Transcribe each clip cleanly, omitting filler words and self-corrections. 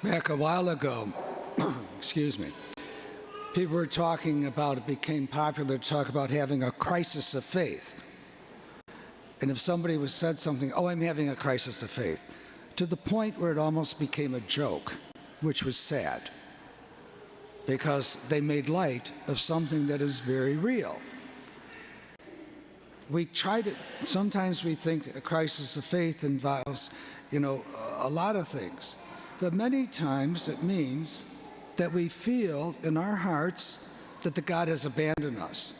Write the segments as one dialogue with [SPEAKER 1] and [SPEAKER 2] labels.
[SPEAKER 1] Back a while ago, excuse me, people were talking about, it became popular to talk about having a crisis of faith. And if somebody was said something, oh, I'm having a crisis of faith, to the point where it almost became a joke, which was sad, because they made light of something that is very real. Sometimes we think a crisis of faith involves, a lot of things. But many times it means that we feel in our hearts that the God has abandoned us.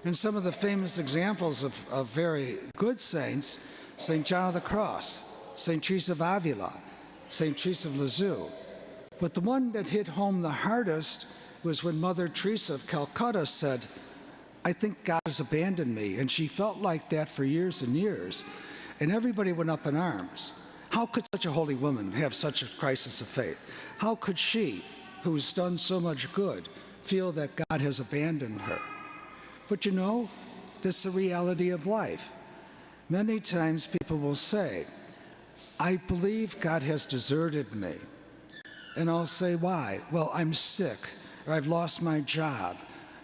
[SPEAKER 1] And some of the famous examples of very good saints, St. John of the Cross, St. Teresa of Avila, St. Teresa of Lisieux. But the one that hit home the hardest was when Mother Teresa of Calcutta said, I think God has abandoned me. And she felt like that for years and years. And everybody went up in arms. How could such a holy woman have such a crisis of faith? How could she, who's done so much good, feel that God has abandoned her? But that's the reality of life. Many times people will say, I believe God has deserted me. And I'll say, why? Well, I'm sick, or I've lost my job.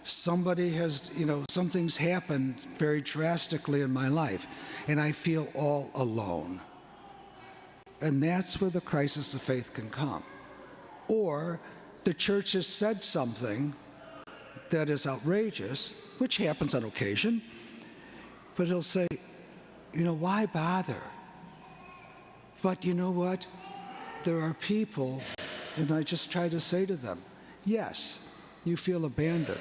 [SPEAKER 1] Somebody has, something's happened very drastically in my life, and I feel all alone. And that's where the crisis of faith can come. Or the church has said something that is outrageous, which happens on occasion, but it'll say, why bother? But you know what? There are people, and I just try to say to them, yes, you feel abandoned.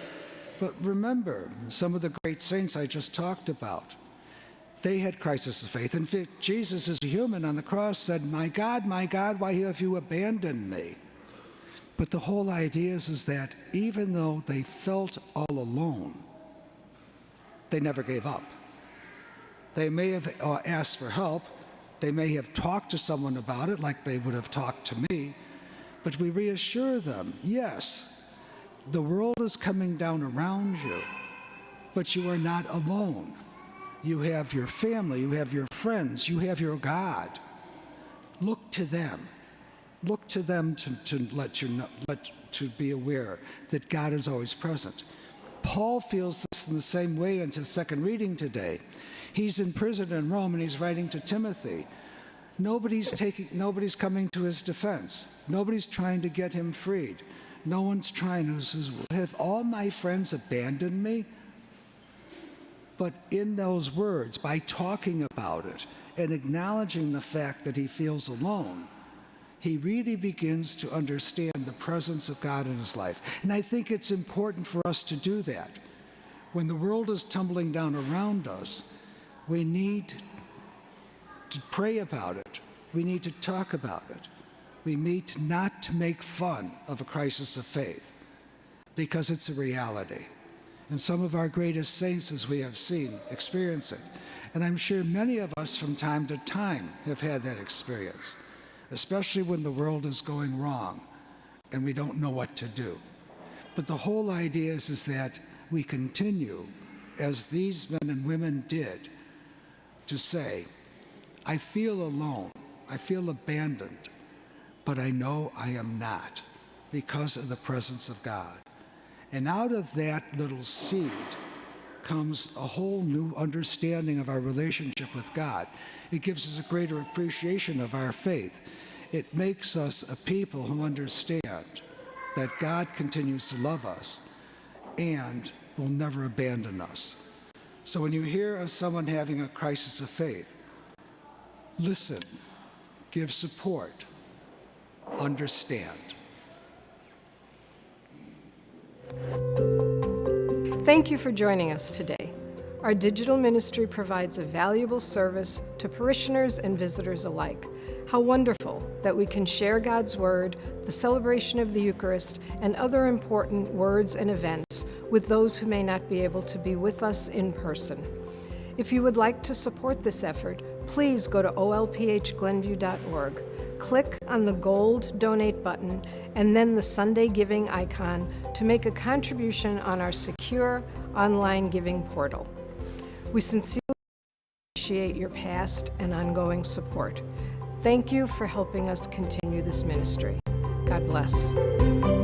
[SPEAKER 1] But remember, some of the great saints I just talked about, they had crisis of faith. In fact, Jesus as a human on the cross said, my God, why have you abandoned me? But the whole idea is that even though they felt all alone, they never gave up. They may have asked for help. They may have talked to someone about it like they would have talked to me. But we reassure them, yes, the world is coming down around you, but you are not alone. You have your family, you have your friends, you have your God. Look to them. Look to them to be aware that God is always present. Paul feels this in the same way in his second reading today. He's in prison in Rome and he's writing to Timothy. Nobody's coming to his defense. Nobody's trying to get him freed. No one's trying to say, have all my friends abandoned me? But in those words, by talking about it and acknowledging the fact that he feels alone, he really begins to understand the presence of God in his life. And I think it's important for us to do that. When the world is tumbling down around us, we need to pray about it. We need to talk about it. We need not to make fun of a crisis of faith, because it's a reality. And some of our greatest saints, as we have seen, experience it. And I'm sure many of us from time to time have had that experience, especially when the world is going wrong and we don't know what to do. But the whole idea is that we continue, as these men and women did, to say, I feel alone, I feel abandoned, but I know I am not, because of the presence of God. And out of that little seed comes a whole new understanding of our relationship with God. It gives us a greater appreciation of our faith. It makes us a people who understand that God continues to love us and will never abandon us. So when you hear of someone having a crisis of faith, listen, give support, understand.
[SPEAKER 2] Thank you for joining us today. Our digital ministry provides a valuable service to parishioners and visitors alike. How wonderful that we can share God's Word, the celebration of the Eucharist, and other important words and events with those who may not be able to be with us in person. If you would like to support this effort, please go to olphglenview.org. Click on the gold donate button and then the Sunday giving icon to make a contribution on our secure online giving portal. We sincerely appreciate your past and ongoing support. Thank you for helping us continue this ministry. God bless.